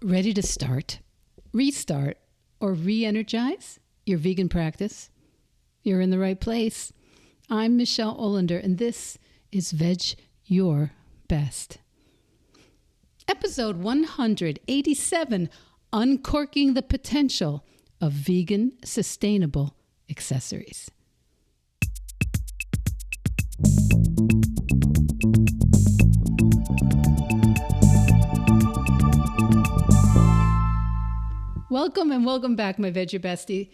Ready to start, restart, or re-energize your vegan practice? You're in the right place. I'm Michelle Olander, and this is Vedge Your Best. Episode 187, Uncorking the Potential of Vegan Sustainable Accessories. Welcome and welcome back, my Vedge Your Bestie.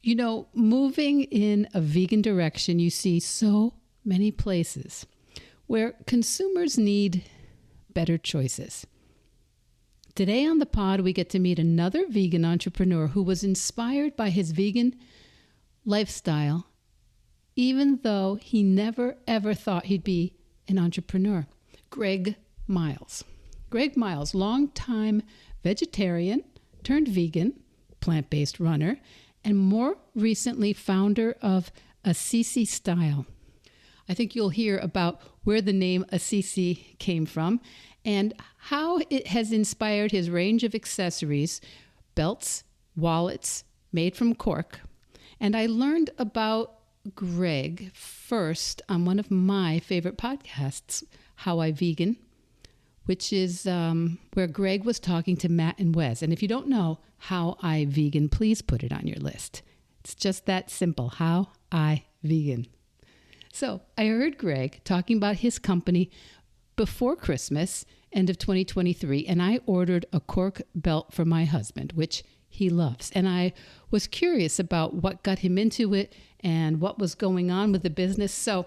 You know, moving in a vegan direction, you see so many places where consumers need better choices. Today on the pod, we get to meet another vegan entrepreneur who was inspired by his vegan lifestyle, even though he never, ever thought he'd be an entrepreneur. Greg Myles. Greg Myles, longtime vegetarian turned vegan, plant-based runner, and more recently founder of Assisi Style. I think you'll hear about where the name Assisi came from and how it has inspired his range of accessories, belts, wallets made from cork. And I learned about Greg first on one of my favorite podcasts, How I Vegan, which is where Greg was talking to Matt and Wes. And if you don't know How I Vegan, please put it on your list. It's just that simple, How I Vegan. So I heard Greg talking about his company before Christmas, end of 2023, and I ordered a cork belt for my husband, which he loves. And I was curious about what got him into it and what was going on with the business. So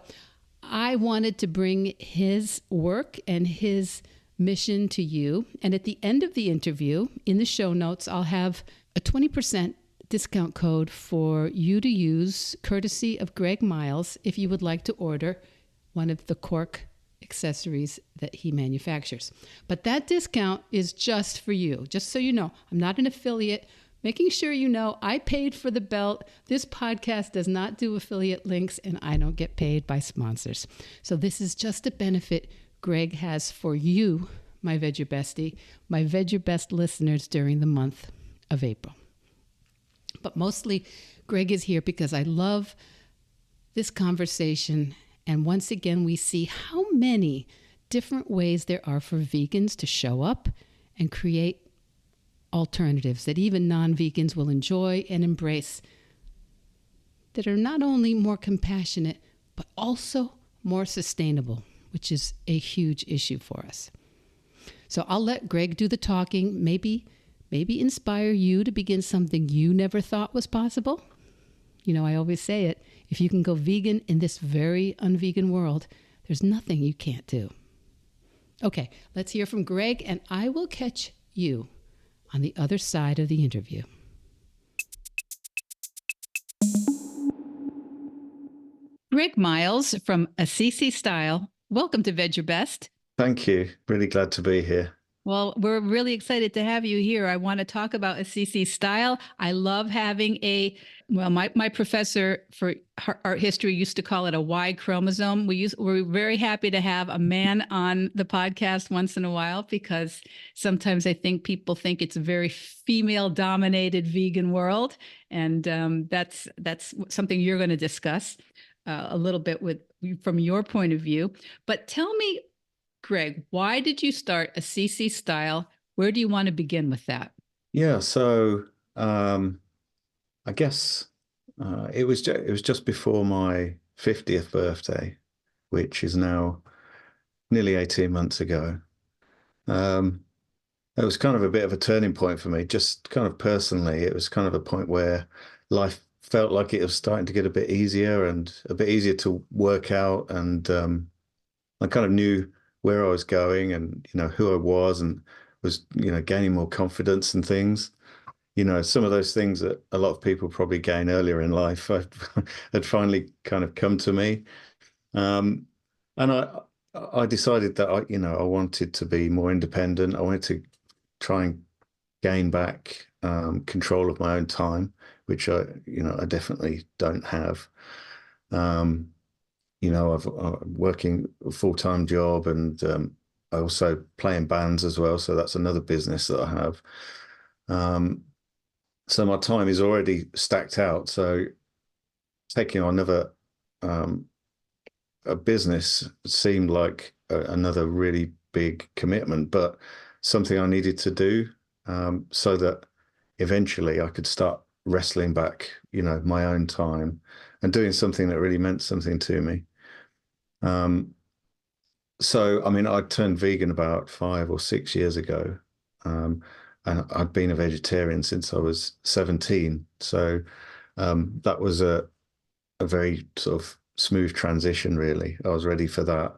I wanted to bring his work and his mission to you. And at the end of the interview, in the show notes, I'll have a 20% discount code for you to use, courtesy of Greg Myles, if you would like to order one of the cork accessories that he manufactures. But that discount is just for you. Just so you know, I'm not an affiliate. Making sure you know I paid for the belt. This podcast does not do affiliate links, and I don't get paid by sponsors. So this is just a benefit Greg has for you, my Vedge Your Bestie, my Vedge Your Best listeners during the month of April. But mostly, Greg is here because I love this conversation. And once again, we see how many different ways there are for vegans to show up and create alternatives that even non-vegans will enjoy and embrace, that are not only more compassionate, but also more sustainable, which is a huge issue for us. So I'll let Greg do the talking, maybe inspire you to begin something you never thought was possible. You know, I always say it, if you can go vegan in this very unvegan world, there's nothing you can't do. Okay, let's hear from Greg, and I will catch you on the other side of the interview. Greg Myles from Assisi Style. Welcome to Vedge Your Best. Thank you. Really glad to be here. Well, we're really excited to have you here. I want to talk about Assisi Style. I love having my professor for art history used to call it a Y chromosome. We're very happy to have a man on the podcast once in a while, because sometimes I think people think it's a very female-dominated vegan world. And that's something you're going to discuss a little bit from your point of view. But tell me, Greg, why did you start Assisi Style? Where do you want to begin with that? Yeah, so I guess it was just before my 50th birthday, which is now nearly 18 months ago. It was kind of a bit of a turning point for me, just kind of personally. It was kind of a point where life felt like it was starting to get a bit easier and a bit easier to work out, and I kind of knew where I was going and, you know, who I was, and was, you know, gaining more confidence and things. You know, some of those things that a lot of people probably gain earlier in life had finally kind of come to me. And I decided that I wanted to be more independent. I wanted to try and gain back control of my own time, which I definitely don't have. I'm working a full-time job, and I also play in bands as well, so that's another business that I have. Um, so my time is already stacked out. So taking on another um, a business seemed like another really big commitment, but something I needed to do so that eventually I could start wrestling back, my own time and doing something that really meant something to me. Um, so, I mean, I turned vegan about 5 or 6 years ago, and I'd been a vegetarian since I was 17. So that was a very sort of smooth transition, really. I was ready for that.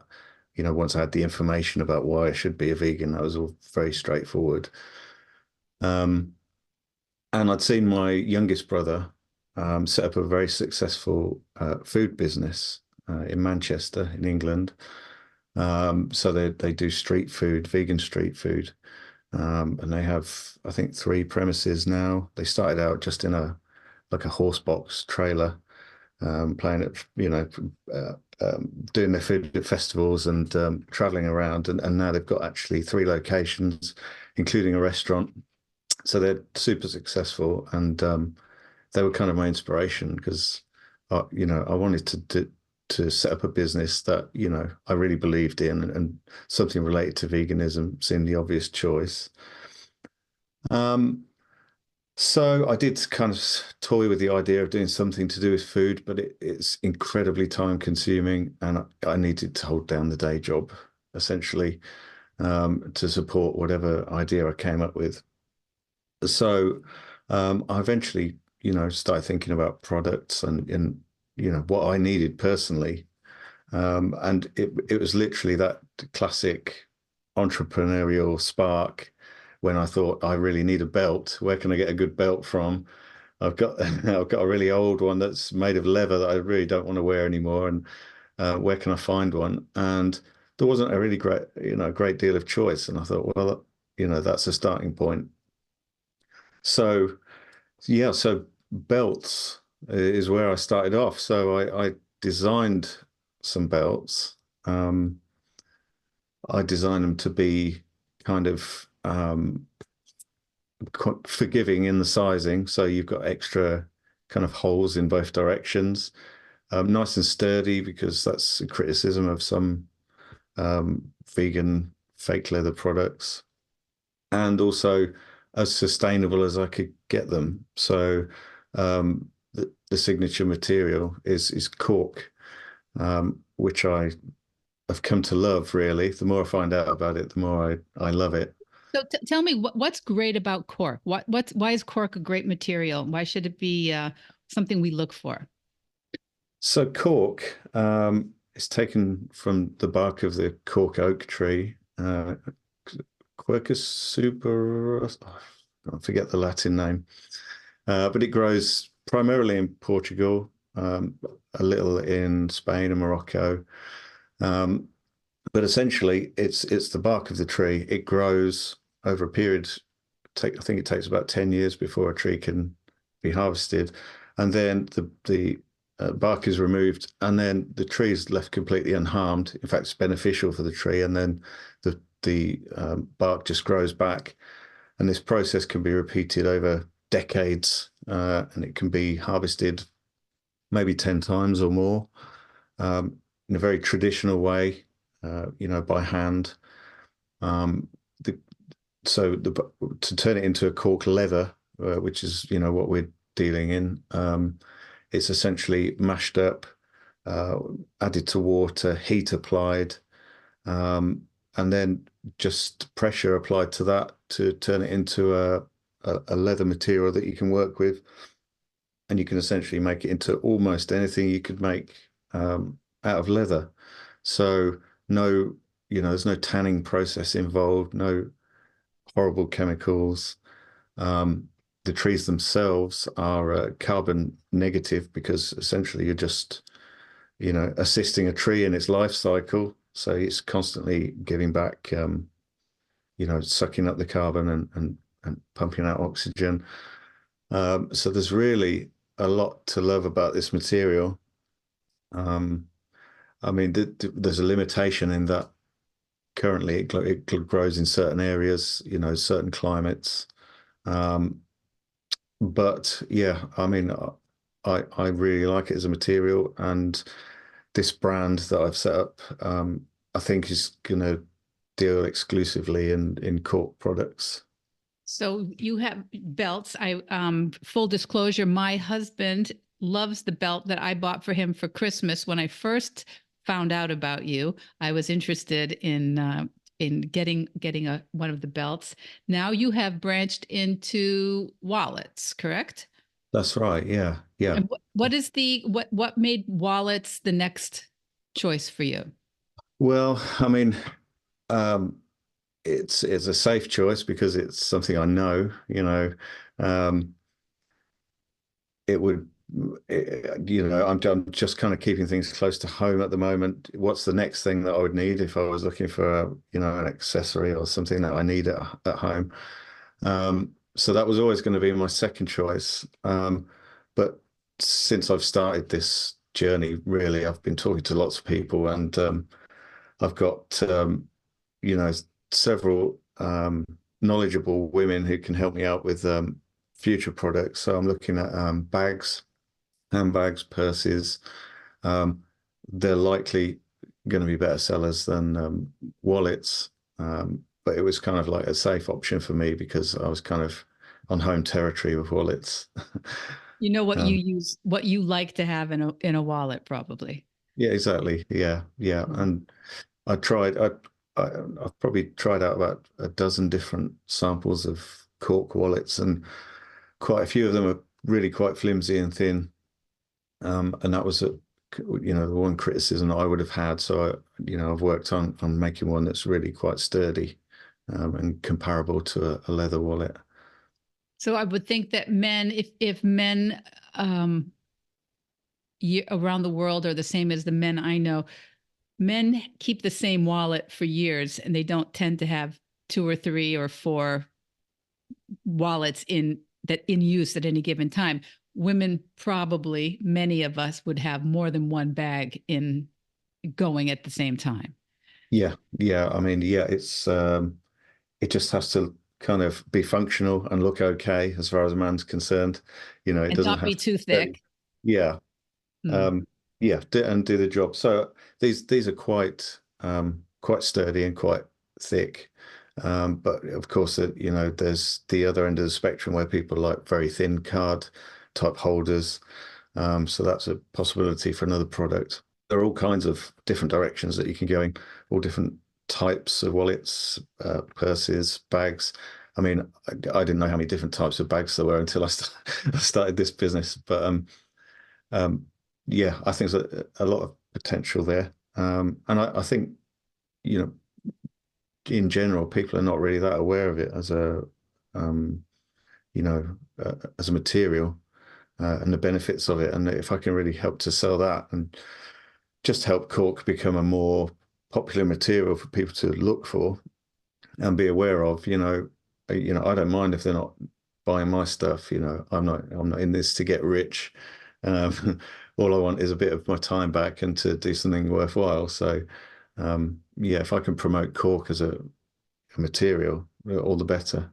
Once I had the information about why I should be a vegan, that was all very straightforward. Um, and I'd seen my youngest brother set up a very successful food business in Manchester, in England. So they do street food, vegan street food, and they have, I think, 3 premises now. They started out just in a like a horse box trailer, playing at, uh, doing their food at festivals and traveling around. And now they've got actually 3 locations, including a restaurant. So they're super successful. And they were kind of my inspiration because, I wanted to set up a business that, I really believed in, and something related to veganism seemed the obvious choice. Um, So I did kind of toy with the idea of doing something to do with food, but it's incredibly time consuming, and I needed to hold down the day job essentially to support whatever idea I came up with. So I eventually, started thinking about products and what I needed personally, and it was literally that classic entrepreneurial spark when I thought I really need a belt. Where can I get a good belt from? I've got I've got a really old one that's made of leather that I really don't want to wear anymore. And where can I find one? And there wasn't a really great deal of choice. And I thought, well, that's a starting point. So yeah, so belts is where I started off. So I designed some belts. Um, I designed them to be kind of quite forgiving in the sizing. So you've got extra kind of holes in both directions. Nice and sturdy, because that's a criticism of some vegan fake leather products. And also as sustainable as I could get them. So the signature material is cork, which I have come to love, really. The more I find out about it, the more I love it. So tell me what's great about cork? Why is cork a great material? Why should it be something we look for? So cork is taken from the bark of the cork oak tree, Quercus super. I forget the Latin name, but it grows primarily in Portugal, a little in Spain and Morocco. Um, but essentially, it's the bark of the tree. It grows over a period. I think it takes about 10 years before a tree can be harvested, and then the bark is removed, and then the tree is left completely unharmed. In fact, it's beneficial for the tree, and then the bark just grows back, and this process can be repeated over decades, and it can be harvested maybe 10 times or more in a very traditional way, by hand. Um, the, to turn it into a cork leather, which is, what we're dealing in, it's essentially mashed up, uh, added to water, heat applied, and then just pressure applied to that to turn it into a leather material that you can work with. And you can essentially make it into almost anything you could make out of leather. So no, there's no tanning process involved, no horrible chemicals. Um, the trees themselves are carbon negative, because essentially you're just, assisting a tree in its life cycle. So it's constantly giving back, sucking up the carbon and pumping out oxygen. So there's really a lot to love about this material. Um, I mean, there's a limitation in that currently it grows in certain areas, certain climates. Um, but yeah, I mean, I really like it as a material, and this brand that I've set up, I think is going to deal exclusively in cork products. So you have belts. I full disclosure, my husband loves the belt that I bought for him for Christmas. When I first found out about you, I was interested in getting a one of the belts. Now you have branched into wallets, correct? That's right. Yeah, yeah. And what is the what made wallets the next choice for you? Well, I mean, um, it's a safe choice because it's something I know. Um, it would, I'm just kind of keeping things close to home at the moment. What's the next thing that I would need if I was looking for an accessory or something that I need at home? So that was always going to be my second choice. But since I've started this journey, really, I've been talking to lots of people, and I've got you know, several knowledgeable women who can help me out with future products. So I'm looking at bags, handbags, purses. Um, they're likely going to be better sellers than wallets. But it was kind of like a safe option for me because I was kind of on home territory with wallets. You know what you Um, use, what you like to have in a wallet, probably. yeah, exactly. Yeah, yeah. And I tried. I've probably tried out about a dozen different samples of cork wallets, and quite a few of them are really quite flimsy and thin. And that was the one criticism that I would have had. So I've worked on making one that's really quite sturdy, and comparable to a leather wallet. So I would think that men, if men around the world are the same as the men I know, men keep the same wallet for years, and they don't tend to have two or three or four wallets in use at any given time. Women probably, many of us would have more than one bag in going at the same time. Yeah, yeah. I mean, yeah, it just has to kind of be functional and look okay as far as a man's concerned. It And doesn't not be have too to. thick. Yeah, Hmm. um, yeah, and do the job. So these are quite sturdy and quite thick. But of course, there's the other end of the spectrum where people like very thin card type holders. So that's a possibility for another product. There are all kinds of different directions that you can go in, all different types of wallets, purses, bags. I mean, I didn't know how many different types of bags there were until I started this business. But um, yeah, I think there's a lot of potential there. And I think, you know, in general, people are not really that aware of it um, as a material, and the benefits of it. And if I can really help to sell that and just help cork become a more popular material for people to look for and be aware of, I don't mind if they're not buying my stuff. I'm not in this to get rich. All I want is a bit of my time back and to do something worthwhile. So, yeah, if I can promote cork as a material, all the better.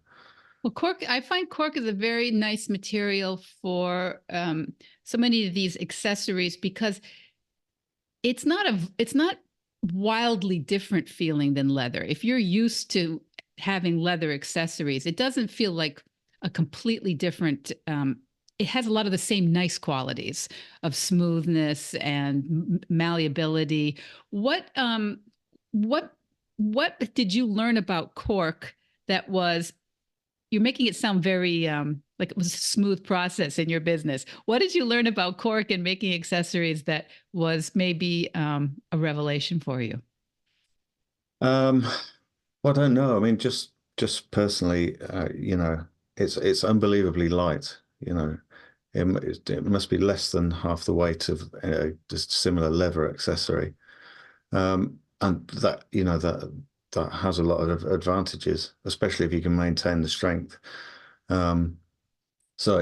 Well, cork, I find cork is a very nice material for so many of these accessories because it's not wildly different feeling than leather. If you're used to having leather accessories, it doesn't feel like a completely different. It has a lot of the same nice qualities of smoothness and malleability. What um, what what did you learn about cork that was you're making it sound very like it was a smooth process in your business. What did you learn about cork and making accessories that was maybe a revelation for you? Um, well, I don't know. I mean, just personally, it's unbelievably light. It must be less than half the weight of just similar leather accessory. And that has a lot of advantages, especially if you can maintain the strength. Um, so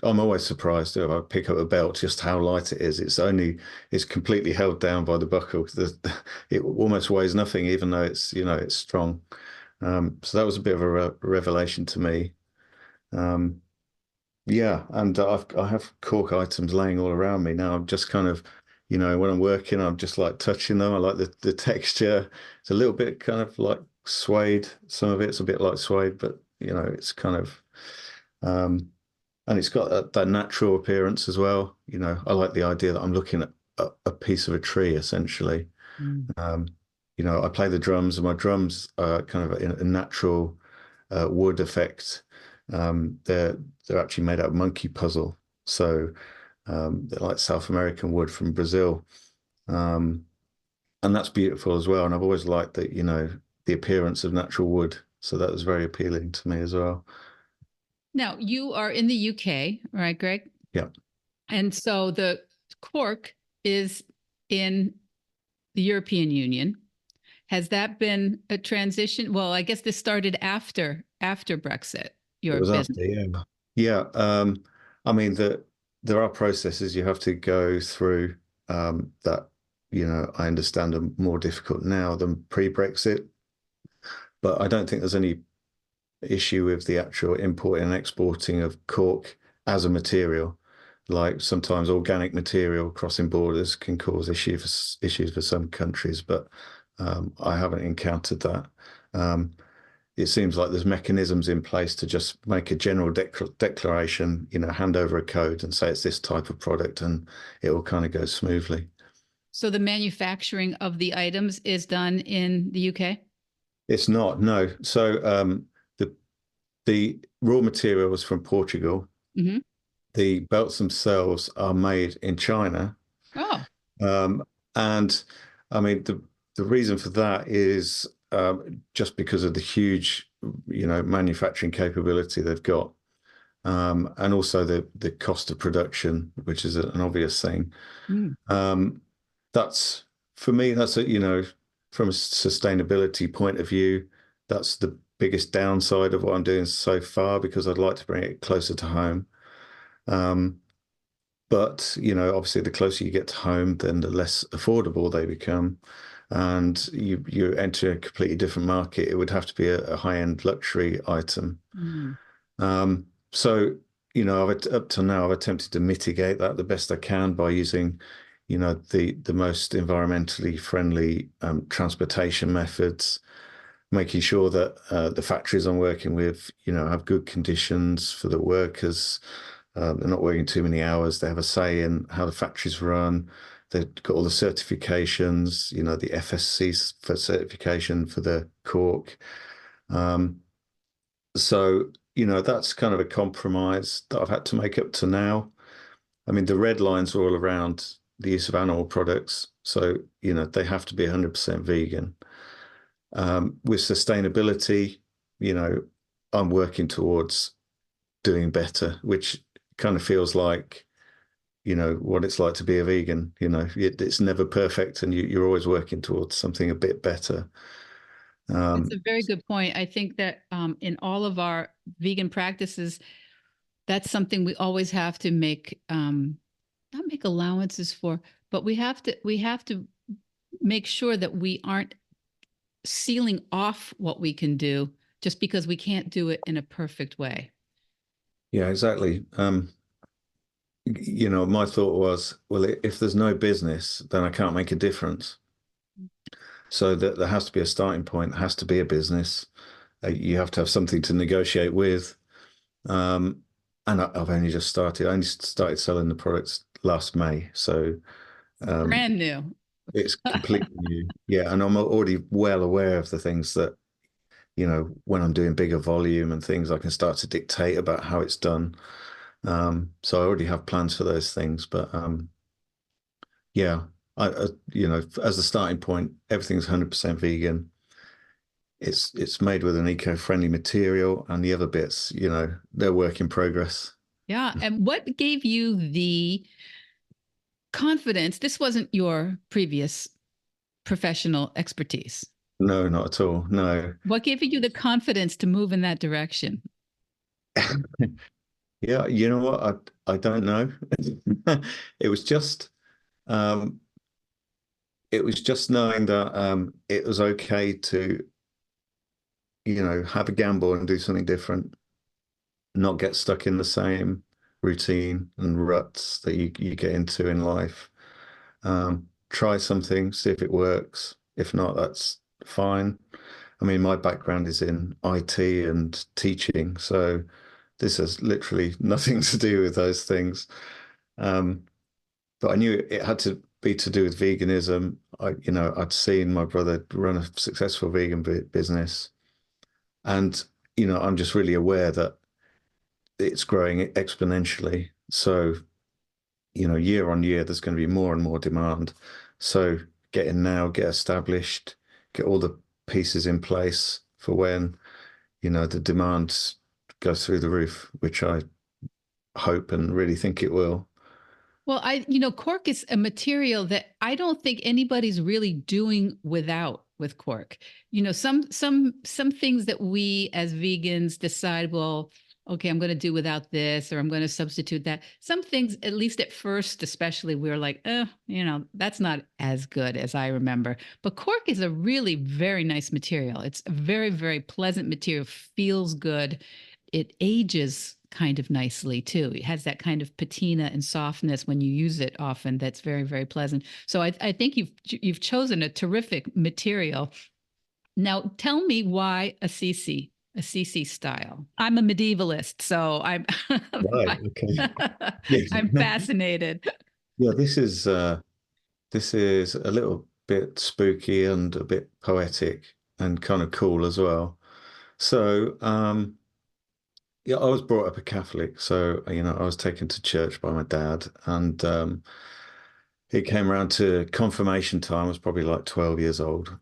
I'm always surprised if I pick up a belt just how light it is. It's completely held down by the buckle. It almost weighs nothing, even though it's strong. So that was a bit of a revelation to me. Um, yeah, and I have cork items laying all around me now. I'm just kind of, when I'm working, I'm just like touching them. I like the texture. It's a little bit kind of like suede. Some of it's a bit like suede, but it's kind of um and it's got that natural appearance as well. I like the idea that I'm looking at a piece of a tree essentially. Mm. Um, I play the drums, and my drums are kind of a natural wood effect. They're actually made out of monkey puzzle, so they're like South American wood from Brazil, um, and that's beautiful as well. And I've always liked the appearance of natural wood, so that was very appealing to me as well. Now, you are in the UK, right, Greg? Yeah, And so the cork is in the European Union. Has that been a transition? Well, I guess this started after Brexit, it your was business. after, yeah. Yeah, I mean there are processes you have to go through that I understand are more difficult now than pre-Brexit, but I don't think there's any issue with the actual importing and exporting of cork as a material. Like sometimes organic material crossing borders can cause issues for some countries, but I haven't encountered that. Um, it seems like there's mechanisms in place to just make a general declaration, hand over a code and say it's this type of product, and it will kind of go smoothly. So the manufacturing of the items is done in the UK? It's not, no. So the the raw material was from Portugal. Mm-hmm. The belts themselves are made in China. Oh, Um, and I mean, the reason for that is just because of the huge, manufacturing capability they've got. And also the cost of production, which is an obvious thing. mm. Um, that's for me, from a sustainability point of view, that's the biggest downside of what I'm doing so far because I'd like to bring it closer to home. Um, but obviously, the closer you get to home, then the less affordable they become, and you enter a completely different market. It would have to be a high-end luxury item. Mm. So, up to now, I've attempted to mitigate that the best I can by using, the most environmentally friendly transportation methods, making sure that the factories I'm working with, have good conditions for the workers. They're not working too many hours. They have a say in how the factories run. They've got all the certifications, the FSC for certification for the cork. Um, so, that's kind of a compromise that I've had to make up to now. I mean, the red lines are all around the use of animal products. So, they have to be 100% vegan. With sustainability, you know, I'm working towards doing better, which kind of feels like, what it's like to be a vegan. It's never perfect and you're always working towards something a bit better. That's Um, a very good point. I think that in all of our vegan practices, that's something we always have to make not make allowances for, but we have to make sure that we aren't sealing off what we can do just because we can't do it in a perfect way. yeah, exactly. My thought was, well, if there's no business, then I can't make a difference. So that there has to be a starting point, there has to be a business. You have to have something to negotiate with. Um, and I've only just started. I only started selling the products last May, so um, Brand new. it's completely new. Yeah, and I'm already well aware of the things that, when I'm doing bigger volume and things, I can start to dictate about how it's done. So I already have plans for those things, but yeah, as a starting point, everything's 100% vegan. It's made with an eco-friendly material, and the other bits, they're work in progress. Yeah. And what gave you the confidence? This wasn't your previous professional expertise. No, not at all. No. What gave you the confidence to move in that direction? Yeah, you know what? I don't know. It was just um it was just knowing that it was okay to, have a gamble and do something different, not get stuck in the same routine and ruts that you get into in life. Try something, see if it works. If not, that's fine. I mean, my background is in IT and teaching, so this has literally nothing to do with those things. Um, but I knew it had to be to do with veganism. I'd seen my brother run a successful vegan business, and I'm just really aware that it's growing exponentially. So, year on year, there's going to be more and more demand. So get in now, get established, get all the pieces in place for when, the demand goes through the roof, which I hope and really think it will. Well, cork is a material that I don't think anybody's really doing without with cork. Some things that we as vegans decide, well, okay, I'm going to do without this, or I'm going to substitute that. Some things, at least at first, especially, we were like, that's not as good as I remember. But cork is a really very nice material. It's a very, very pleasant material, feels good. It ages kind of nicely too. It has that kind of patina and softness when you use it often. That's very, very pleasant. So I think you've chosen a terrific material. Now tell me why Assisi style. I'm a medievalist, so I'm Right. Okay. Yeah. I'm fascinated. Yeah, this is a little bit spooky and a bit poetic and kind of cool as well. So, yeah, I was brought up a Catholic, so I was taken to church by my dad, and it came around to confirmation time. I was probably like 12 years old,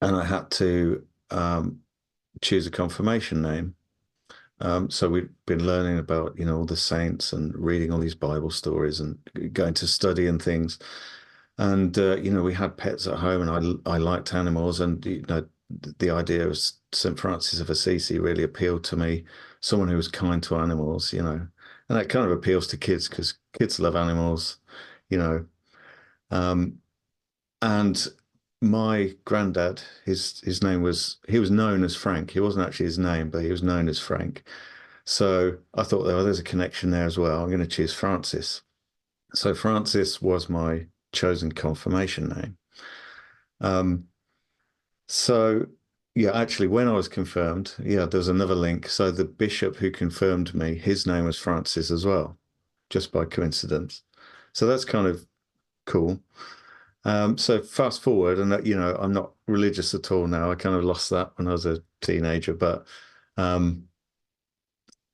and I had to choose a confirmation name. So we'd been learning about, all the saints and reading all these Bible stories and going to study and things. And we had pets at home, and I liked animals, and the idea of St. Francis of Assisi really appealed to me. Someone who was kind to animals, and that kind of appeals to kids because kids love animals, you know. Um, and my granddad, his name was he was known as Frank. He wasn't actually his name, but he was known as Frank. So I thought, oh, there's a connection there as well. I'm going to choose Francis. So Francis was my chosen confirmation name. Um, so yeah, actually, when I was confirmed, yeah, there's another link. So the bishop who confirmed me, his name was Francis as well, just by coincidence. So that's kind of cool. So fast forward, and I'm not religious at all now. I kind of lost that when I was a teenager, but um,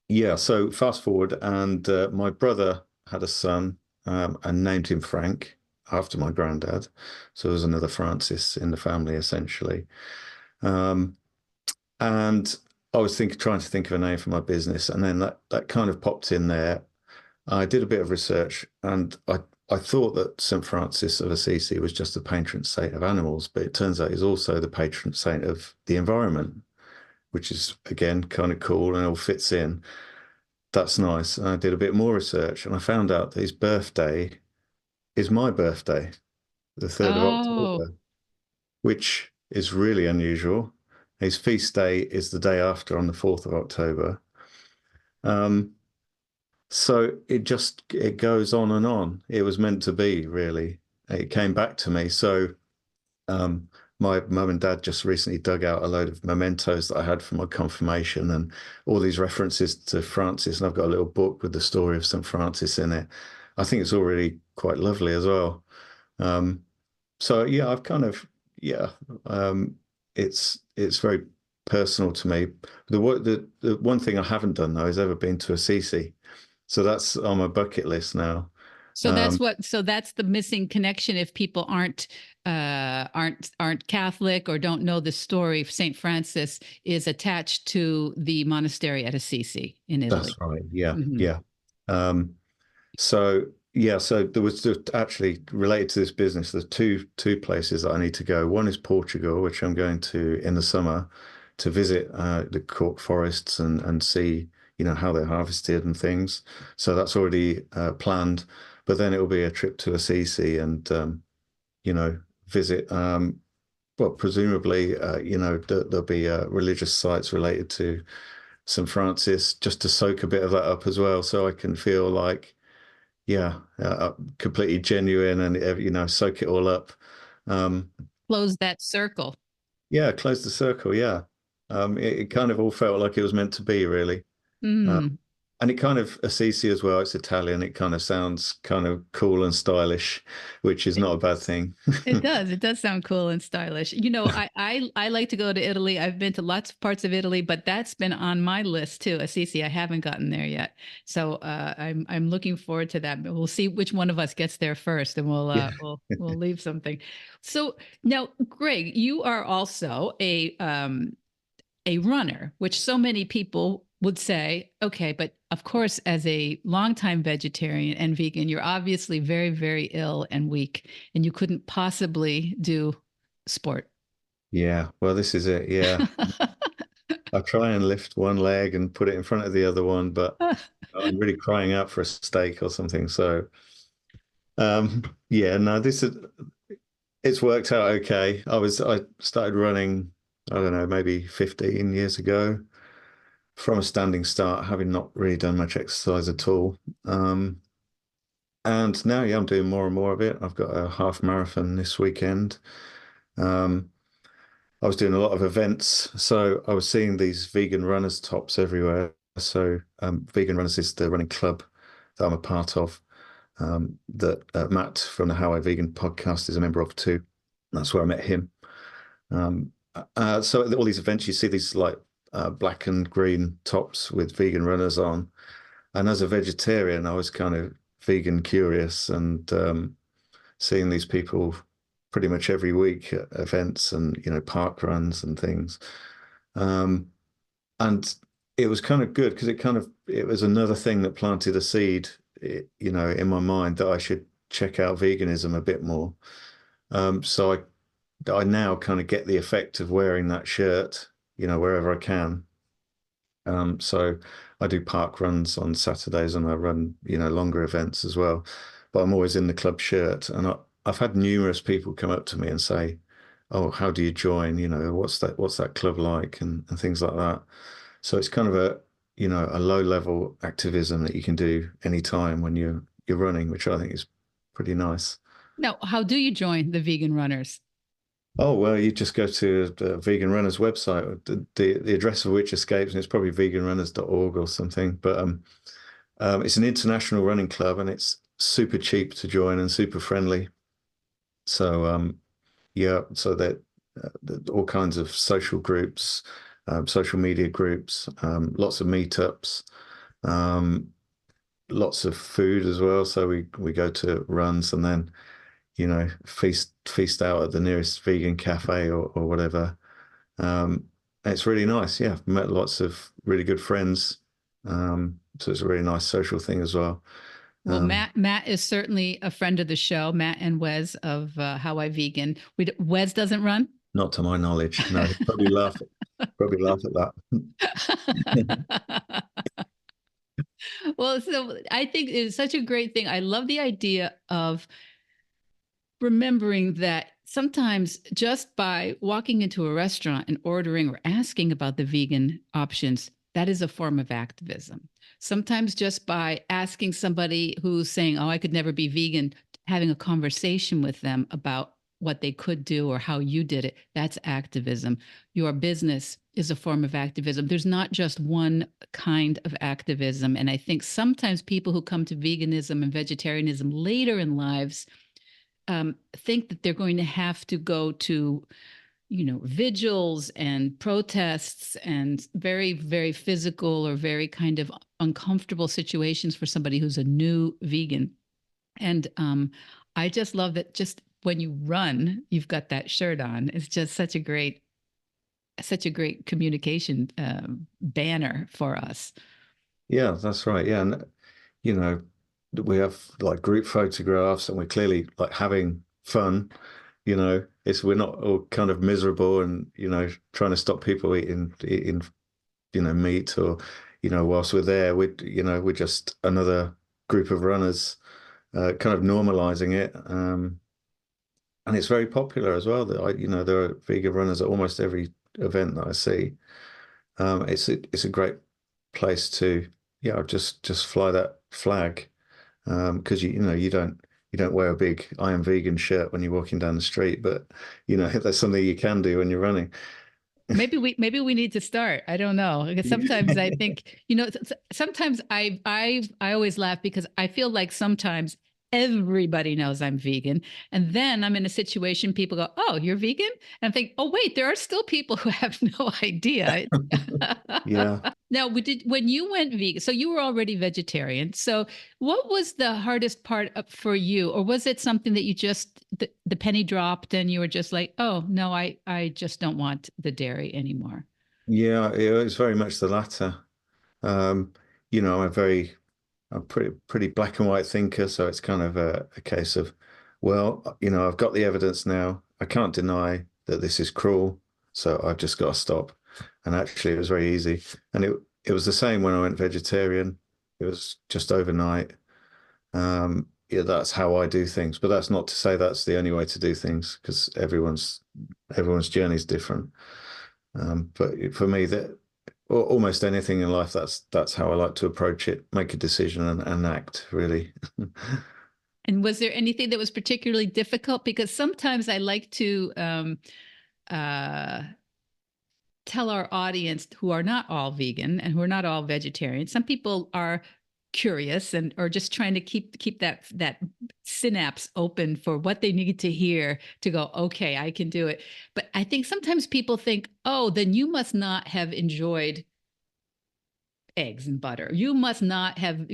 yeah. So fast forward, and my brother had a son, and named him Frank after my granddad. So there's another Francis in the family, essentially. Um, and I was trying to think of a name for my business, and then that kind of popped in there. I did a bit of research, and I thought that St. Francis of Assisi was just the patron saint of animals, but it turns out he's also the patron saint of the environment, which is again kind of cool and all fits in. That's nice. And I did a bit more research, and I found out that his birthday is my birthday, the 3rd of Oh, October, which is really unusual. His feast day is the day after on the 4th of October. Um, so it goes on and on. It was meant to be, really. It came back to me. So my mum and dad just recently dug out a load of mementos that I had from my confirmation and all these references to Francis. And I've got a little book with the story of St. Francis in it. I think it's already quite lovely as well. Um, so yeah, I've kind of yeah, um, it's very personal to me. The one thing I haven't done though is ever been to Assisi, so that's on my bucket list now. so Um, that's the missing connection if people aren't Catholic or don't know the story. Saint Francis is attached to the monastery at Assisi in that's Italy. right. Yeah, Mhm. yeah. Um, so yeah, so there was actually related to this business. There's two places that I need to go. One is Portugal, which I'm going to in the summer to visit the cork forests and see, how they're harvested and things. So that's already planned. But then it will be a trip to Assisi and visit. Well, presumably, there'll be religious sites related to St. Francis, just to soak a bit of that up as well, so I can feel like, yeah, completely genuine and soak it all up. Um, Close that circle. yeah, close the circle. Yeah, it kind of all felt like it was meant to be, really. Uh, Mm. and it kind of Assisi as well. It's Italian. It kind of sounds kind of cool and stylish, which is not a bad thing. It does. It does sound cool and stylish. You know, I like to go to Italy. I've been to lots of parts of Italy, but that's been on my list too. Assisi, I haven't gotten there yet, so I'm looking forward to that. But we'll see which one of us gets there first, and Yeah. we'll leave something. So now, Greg, you are also a runner, which so many people would say, okay, but of course, as a longtime vegetarian and vegan, you're obviously very, very ill and weak, and you couldn't possibly do sport. Yeah. Well, this is it. Yeah. I try and lift one leg and put it in front of the other one, but I'm really crying out for a steak or something. So, yeah, no, it's worked out okay. I started running, I don't know, maybe 15 years ago from a standing start, having not really done much exercise at all. And now, yeah, I'm doing more and more of it. I've got a half marathon this weekend. Um, I was doing a lot of events, so I was seeing these vegan runners tops everywhere. So, Vegan Runners is the running club that I'm a part of. That Matt from the How I Vegan podcast is a member of too. That's where I met him. So at all these events, you see these like black and green tops with vegan runners on. And as a vegetarian, I was kind of vegan curious and seeing these people pretty much every week at events and park runs and things. Um, and it was kind of good because it was another thing that planted a seed, in my mind that I should check out veganism a bit more. So I now kind of get the effect of wearing that shirt, wherever I can. So I do park runs on Saturdays and I run, longer events as well. But I'm always in the club shirt. And I've had numerous people come up to me and say, "Oh, how do you join? What's that club like?" and things like that. So it's kind of a low level activism that you can do anytime when you're running, which I think is pretty nice. Now, how do you join the vegan runners? Oh, well, you just go to the Vegan Runners website, the address of which escapes, and it's probably veganrunners.org or something. But it's an international running club, and it's super cheap to join and super friendly. So yeah, so that all kinds of social groups, social media groups, lots of meetups, um, lots of food as well. So we go to runs and then feast out at the nearest vegan cafe or whatever. It's really nice. Yeah, I've met lots of really good friends. So it's a really nice social thing as well. Well, Matt is certainly a friend of the show. Matt and Wes of How I Vegan. Wes doesn't run. Not to my knowledge. No, he'd probably laugh at that. Well, so I think it's such a great thing. I love the idea of remembering that sometimes just by walking into a restaurant and ordering or asking about the vegan options, that is a form of activism. Sometimes just by asking somebody who's saying, "Oh, I could never be vegan," having a conversation with them about what they could do or how you did it, that's activism. Your business is a form of activism. There's not just one kind of activism. And I think sometimes people who come to veganism and vegetarianism later in lives think that they're going to have to go to, vigils and protests and very, very physical or very kind of uncomfortable situations for somebody who's a new vegan. And I just love that just when you run, you've got that shirt on. It's just such a great communication banner for us. Yeah, that's right. Yeah, and you know, we have like group photographs, and we're clearly like having fun. We're not all kind of miserable and trying to stop people eating meat or whilst we're there, we're just another group of runners, kind of normalizing it. And it's very popular as well. That there are vegan runners at almost every event that I see. It's a great place to, yeah, just fly that flag. Because you don't wear a big "I am vegan" shirt when you're walking down the street, but that's something you can do when you're running. Maybe we need to start. I don't know. Because sometimes I think, sometimes I always laugh because I feel like sometimes everybody knows I'm vegan. And then I'm in a situation, people go, "Oh, you're vegan?" And I think, "Oh, wait, there are still people who have no idea." Yeah. Now, when you went vegan, so you were already vegetarian. So what was the hardest part for you? Or was it something that you just, the penny dropped and you were just like, "Oh, no, I just don't want the dairy anymore." Yeah, it was very much the latter. Um, I'm a pretty black and white thinker, so it's kind of a case of, well, I've got the evidence now. I can't deny that this is cruel, so I've just got to stop. And actually, it was very easy. And it was the same when I went vegetarian. It was just overnight. Yeah, that's how I do things, but that's not to say that's the only way to do things because everyone's journey is different. But for me, that almost anything in life, that's how I like to approach it, make a decision and act, really. And was there anything that was particularly difficult? Because sometimes I like to uh, tell our audience who are not all vegan and who are not all vegetarian. Some people are curious and are just trying to keep that synapse open for what they need to hear to go, "Okay, I can do it." But I think sometimes people think, "Oh, then you must not have enjoyed eggs and butter. You must not have,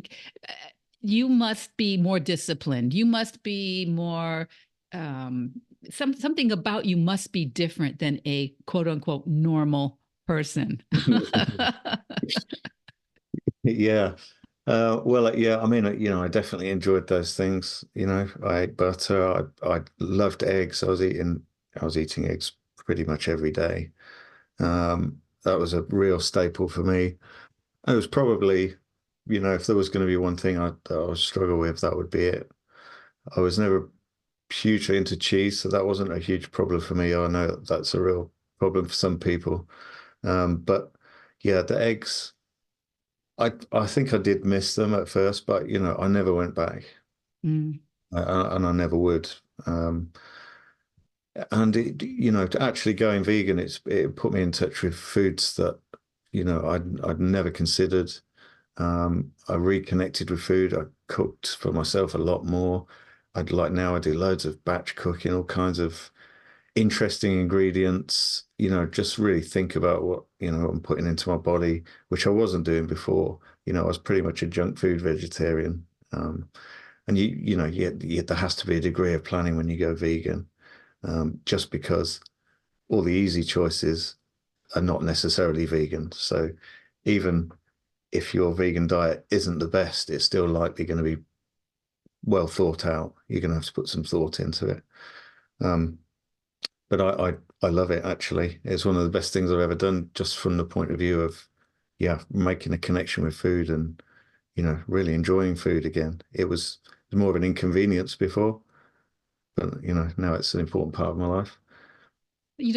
you must be more disciplined. You must be more, um, something about you must be different than a quote unquote normal person." Yeah. Well, yeah, I mean, I definitely enjoyed those things. I ate butter. I loved eggs. I was eating eggs pretty much every day. That was a real staple for me. It was probably, if there was going to be one thing that I would struggle with, that would be it. I was never hugely into cheese, so that wasn't a huge problem for me. I know that's a real problem for some people. But yeah, the eggs, I think I did miss them at first, but I never went back, Mm. and I never would. Um, and to actually going vegan, it put me in touch with foods that I'd never considered. I reconnected with food. I cooked for myself a lot more. I do loads of batch cooking, all kinds of interesting ingredients, just really think about what, I'm putting into my body, which I wasn't doing before. I was pretty much a junk food vegetarian. And there has to be a degree of planning when you go vegan, just because all the easy choices are not necessarily vegan. So even if your vegan diet isn't the best, it's still likely going to be well thought out. You're going to have to put some thought into it. Um, but I love it actually. It's one of the best things I've ever done, just from the point of view of, yeah, making a connection with food and, really enjoying food again. It was more of an inconvenience before, but now it's an important part of my life.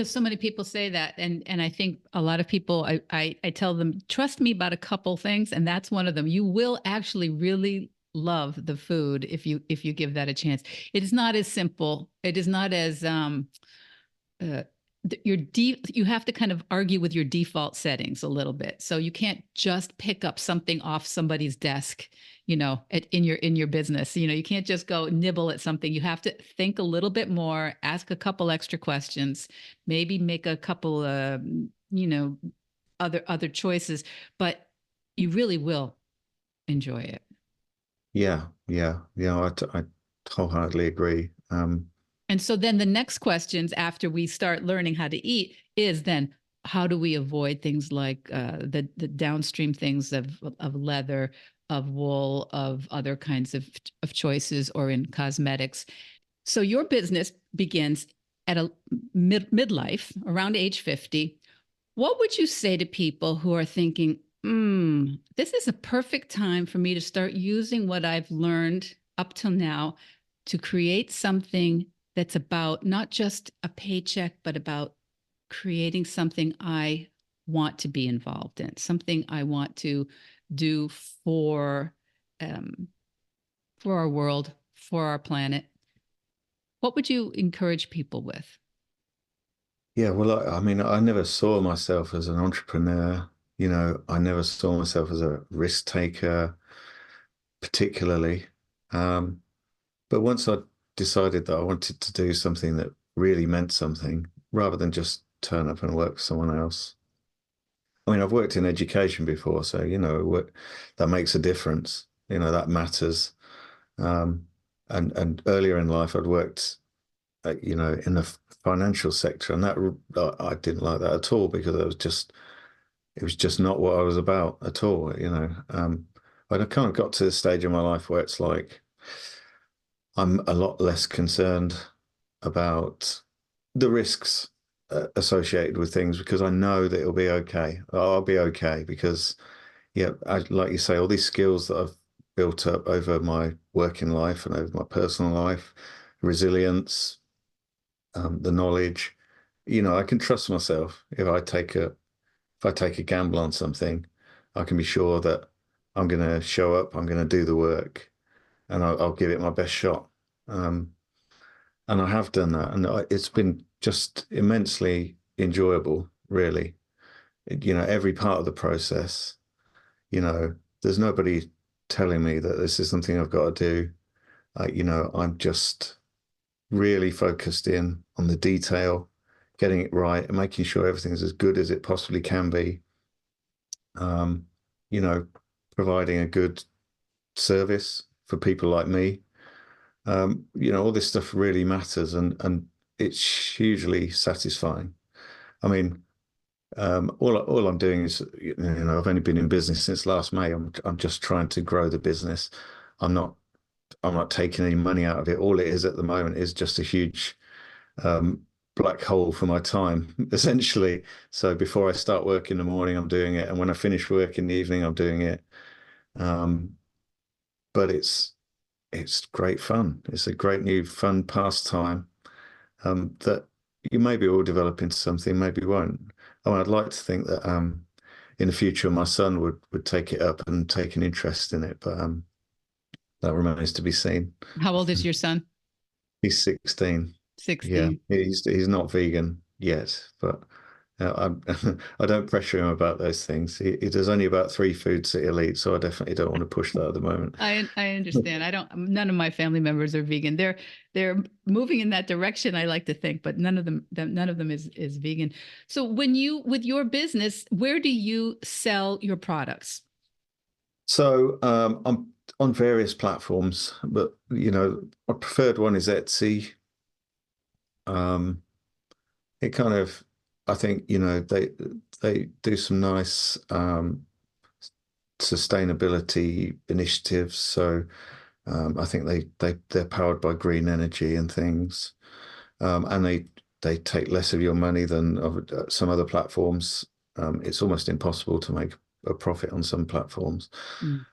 So many people say that, and I think a lot of people, I tell them, trust me about a couple things, and that's one of them. You will actually really love the food if you give that a chance. It is not as simple. It is not as uh, you have to kind of argue with your default settings a little bit. So you can't just pick up something off somebody's desk, in your business. You can't just go nibble at something. You have to think a little bit more, ask a couple extra questions, maybe make a couple other choices, but you really will enjoy it. Yeah, yeah, yeah. I wholeheartedly agree. And so then the next questions after we start learning how to eat is then how do we avoid things like the downstream things of leather, of wool, of other kinds of choices, or in cosmetics. So your business begins at a midlife, around age 50. What would you say to people who are thinking, This is a perfect time for me to start using what I've learned up till now to create something that's about not just a paycheck, but about creating something I want to be involved in, something I want to do um, for our world, for our planet. What would you encourage people with? Yeah, well, I mean, I never saw myself as an entrepreneur. I never saw myself as a risk taker, particularly. Um, but once I decided that I wanted to do something that really meant something, rather than just turn up and work for someone else. I mean, I've worked in education before, so that makes a difference. That matters. Um, and earlier in life, I'd worked, in the financial sector, and that I didn't like that at all because it was just not what I was about at all. But I kind of got to the stage in my life where it's like I'm a lot less concerned about the risks associated with things because I know that it'll be okay. I'll be okay because, yeah, like you say, all these skills that I've built up over my working life and over my personal life, resilience, the knowledge, I can trust myself. If I take a gamble on something, I can be sure that I'm going to show up, I'm going to do the work, and I'll give it my best shot. Um, and I have done that, and it's been just immensely enjoyable, really. Every part of the process, there's nobody telling me that this is something I've got to do. I'm just really focused in on the detail, getting it right, and making sure everything's as good as it possibly can be. Um, you know, Providing a good service for people like me. All this stuff really matters, and it's hugely satisfying. I mean, all I'm doing is, I've only been in business since last May. I'm just trying to grow the business. I'm not I'm not taking any money out of it. All it is at the moment is just a huge um, black hole for my time, essentially. So before I start work in the morning, I'm doing it, and when I finish work in the evening, I'm doing it. Um, but it's great fun. It's a great new fun pastime that you maybe will develop into something, maybe won't. I mean, I'd like to think that in the future my son would take it up and take an interest in it, but that remains to be seen. How old is your son? He's 16. Yeah, 16. he's not vegan yet, but I don't pressure him about those things. There's only about three foods that he'll eat, so I definitely don't want to push that at the moment. I understand. I don't. None of my family members are vegan. They're moving in that direction. I like to think, but none of them is vegan. So when you with your business, where do you sell your products? So I'm on various platforms, but my preferred one is Etsy. Um, it kind of, I think, they do some nice sustainability initiatives. So I think they're powered by green energy and things, and they take less of your money than some other platforms. It's almost impossible to make a profit on some platforms. Mm.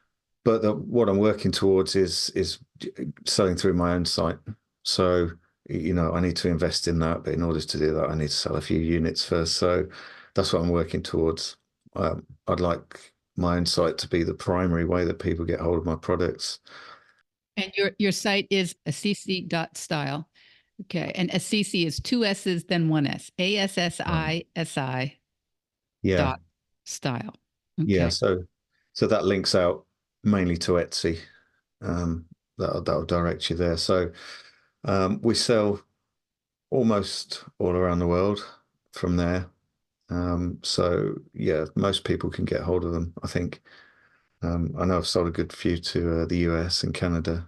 But what I'm working towards is selling through my own site. So, I need to invest in that, but in order to do that, I need to sell a few units first. So that's what I'm working towards. I'd like my own site to be the primary way that people get hold of my products. And your site is assisi.style. Okay. And Assisi is two S's, then one S. Right. ASSISI Yeah, dot style. yeah. Okay. So that links out mainly to Etsy. Um, that'll direct you there. So we sell almost all around the world from there. So yeah, most people can get hold of them, I think. I know I've sold a good few to the US and Canada.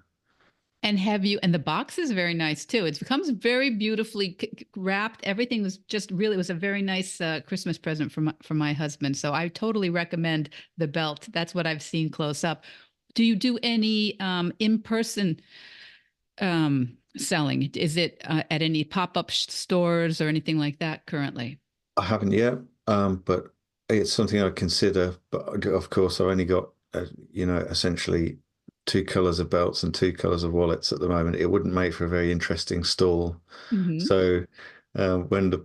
And the box is very nice too. It becomes very beautifully wrapped. Everything was just really, it was a very nice Christmas present for my husband. So I totally recommend the belt. That's what I've seen close up. Do you do any in-person selling? Is it at any pop-up stores or anything like that currently? I haven't yet, but it's something I consider, but of course I've only got essentially two colors of belts and two colors of wallets at the moment. It wouldn't make for a very interesting stall. Hmm. So when the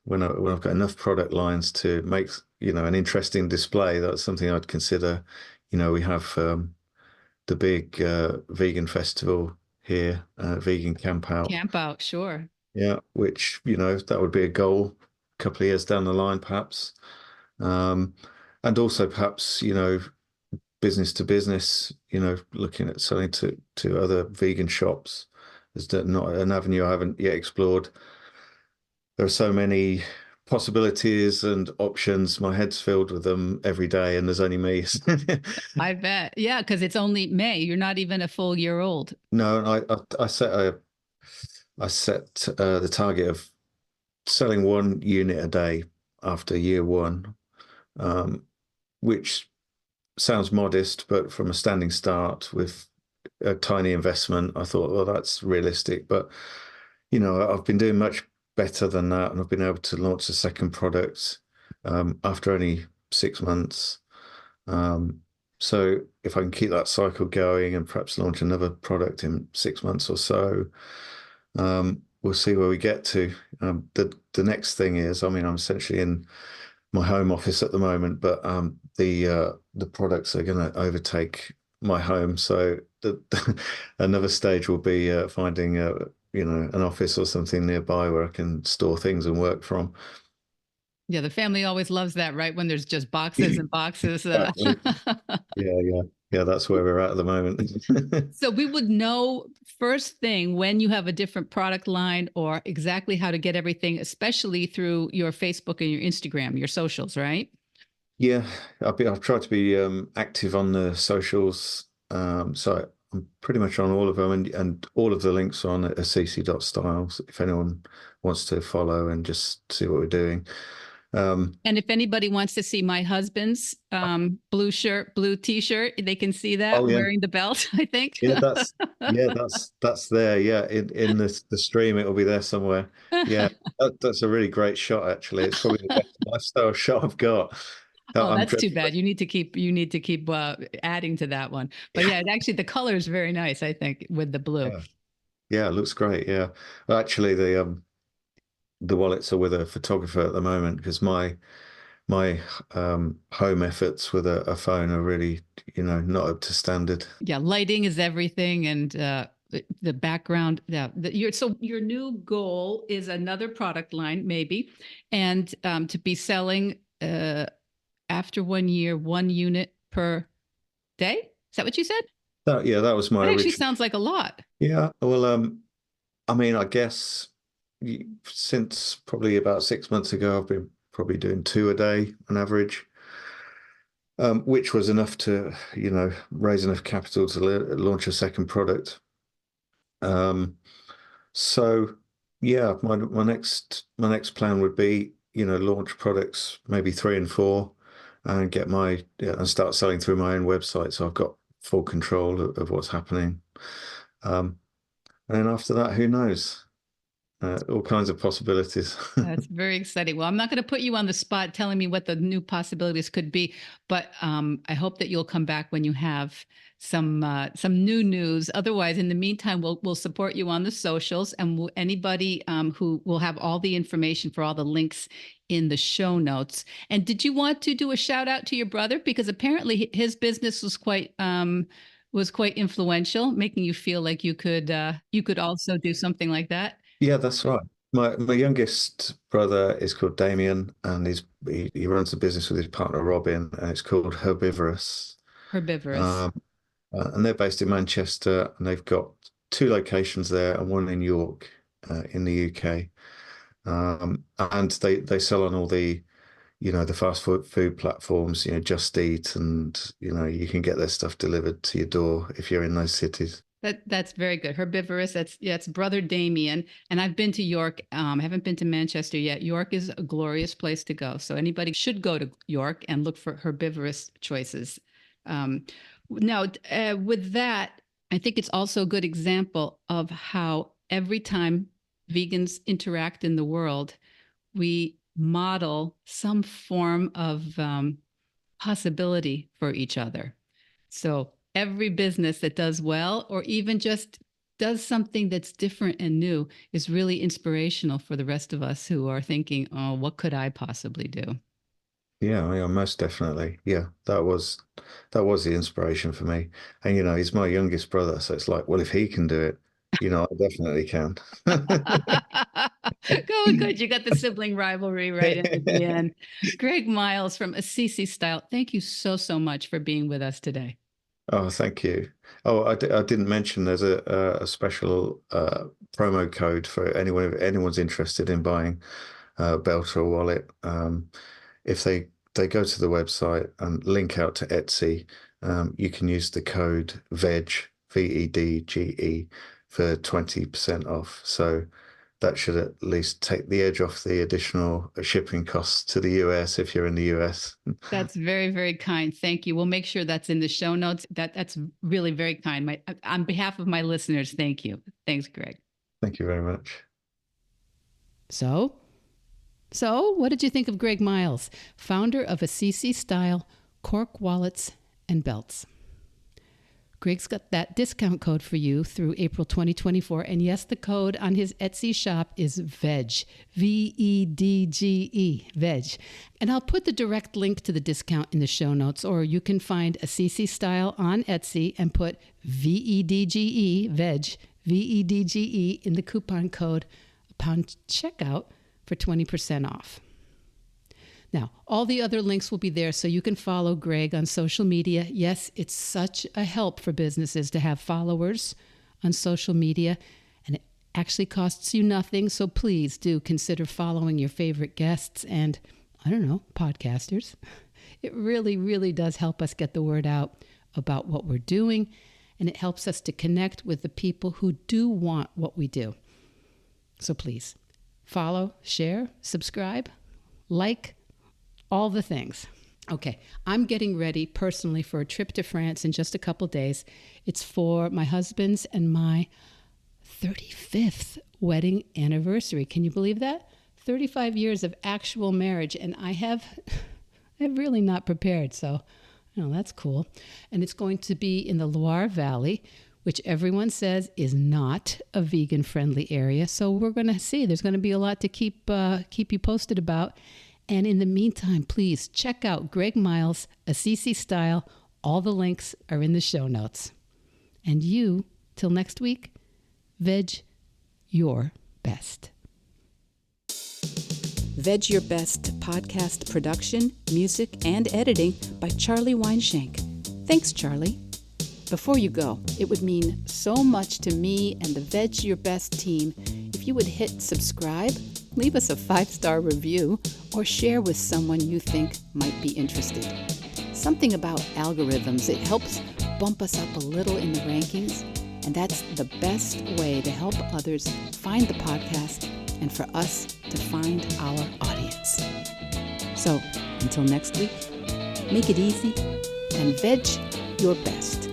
when I've got enough product lines to make an interesting display, that's something I'd consider. We have the big vegan festival here, vegan camp out. Camp out, sure. Yeah, which that would be a goal a couple of years down the line, perhaps. Um, and also perhaps business to business, looking at selling to other vegan shops. Is that not an avenue I haven't yet explored? There are so many possibilities and options. My head's filled with them every day, and there's only me. I bet. Yeah, because it's only May. You're not even a full year old. No, and I set the target of selling one unit a day after year one, um, which sounds modest, but from a standing start with a tiny investment, I thought, well, that's realistic. But I've been doing much better than that, and I've been able to launch a second product after only 6 months. Um, so if I can keep that cycle going and perhaps launch another product in 6 months or so, we'll see where we get to. The next thing is, I mean, I'm essentially in my home office at the moment, but the products are going to overtake my home. So another stage will be finding an office or something nearby where I can store things and work from. Yeah, the family always loves that, right? When there's just boxes and boxes. Exactly. Yeah, yeah, yeah. That's where we're at the moment. So we would know first thing when you have a different product line or exactly how to get everything, especially through your Facebook and your Instagram, your socials, right? Yeah, I've tried to be active on the socials. So I'm pretty much on all of them, and all of the links are on at assisi.styles if anyone wants to follow and just see what we're doing. Um, And if anybody wants to see my husband's blue shirt, blue T-shirt, they can see that oh yeah, wearing the belt, I think. yeah, that's there. Yeah, in the stream it'll be there somewhere. Yeah, that's a really great shot actually. It's probably the best lifestyle shot I've got. Oh, I'm that's too dreadful. bad. You need to keep adding to that one. But yeah, actually the color is very nice, I think, with the blue. Yeah, yeah, it looks great. Yeah, well, actually the wallets are with a photographer at the moment because my home efforts with a phone are really, not up to standard. Yeah, lighting is everything, and the background. Yeah, so your new goal is another product line, maybe, and to be selling after 1 year, 1 unit per day. Is that what you said? Yeah, that was my That actually original. sounds like a lot. Yeah, well, I mean, I guess since probably about 6 months ago, I've been probably doing two a day on average, which was enough to, raise enough capital to launch a second product. Um, So yeah, my next plan would be, launch products maybe three and four and and start selling through my own website. So I've got full control of what's happening. Um, and then after that, who knows? All kinds of possibilities. That's very exciting. Well, I'm not going to put you on the spot telling me what the new possibilities could be, but I hope that you'll come back when you have some new news. Otherwise, in the meantime, we'll support you on the socials, and anybody who will have all the information for all the links in the show notes. And did you want to do a shout out to your brother because apparently his business was quite influential, making you feel like you could also do something like that. Yeah, that's right. My youngest brother is called Damien, and he runs the business with his partner Robin, and it's called Herbivorous. Herbivorous. Um, and they're based in Manchester, and they've got two locations there and one in York, in the UK. And they sell on all the fast food platforms, Just Eat, and you can get their stuff delivered to your door if you're in those cities. That's very good. Herbivorous. It's brother Damien. And I've been to York. I haven't been to Manchester yet. York is a glorious place to go. So anybody should go to York and look for herbivorous choices. Um, Now, with that, I think it's also a good example of how every time vegans interact in the world, we model some form of possibility for each other. So every business that does well, or even just does something that's different and new, is really inspirational for the rest of us who are thinking, oh, what could I possibly do? Yeah, yeah, most definitely. Yeah, that was the inspiration for me. And he's my youngest brother, so it's like, well, if he can do it, I definitely can. Going good. You got the sibling rivalry right in at the end. Greg Myles from Assisi Style, thank you so, so much for being with us today. Oh, thank you. Oh, I didn't mention there's a special promo code for anyone if anyone's interested in buying a belt or a wallet. If they go to the website and link out to Etsy, you can use the code VEDGE, VEDGE, for 20% off. So that should at least take the edge off the additional shipping costs to the US if you're in the US. That's very, very kind. Thank you. We'll make sure that's in the show notes. That's really very kind. On behalf of my listeners, thank you. Thanks, Greg. Thank you very much. So what did you think of Greg Myles, founder of Assisi Style Cork Wallets and Belts? Greg's got that discount code for you through April 2024. And yes, the code on his Etsy shop is VEDGE, VEDGE, VEDGE. And I'll put the direct link to the discount in the show notes, or you can find Assisi Style on Etsy and put VEDGE, VEDGE, VEDGE in the coupon code upon checkout for 20% off. Now, all the other links will be there so you can follow Greg on social media. Yes, it's such a help for businesses to have followers on social media, and it actually costs you nothing. So please do consider following your favorite guests and, I don't know, podcasters. It really, really does help us get the word out about what we're doing, and it helps us to connect with the people who do want what we do. So please follow, share, subscribe, like, all the things. Okay, I'm getting ready personally for a trip to France in just a couple days. It's for my husband's and my 35th wedding anniversary. Can you believe that? 35 years of actual marriage, and I'm really not prepared, so that's cool. And it's going to be in the Loire Valley, which everyone says is not a vegan-friendly area. So we're going to see. There's going to be a lot to keep you posted about. And in the meantime, please check out Greg Myles, Assisi Style. All the links are in the show notes. And you, till next week, veg your best. Veg Your Best podcast production, music, and editing by Charlie Weinshank. Thanks, Charlie. Before you go, it would mean so much to me and the Veg Your Best team if you would hit subscribe, leave us a 5-star review, or share with someone you think might be interested. Something about algorithms, it helps bump us up a little in the rankings, and that's the best way to help others find the podcast and for us to find our audience. So, until next week, make it easy and veg your best.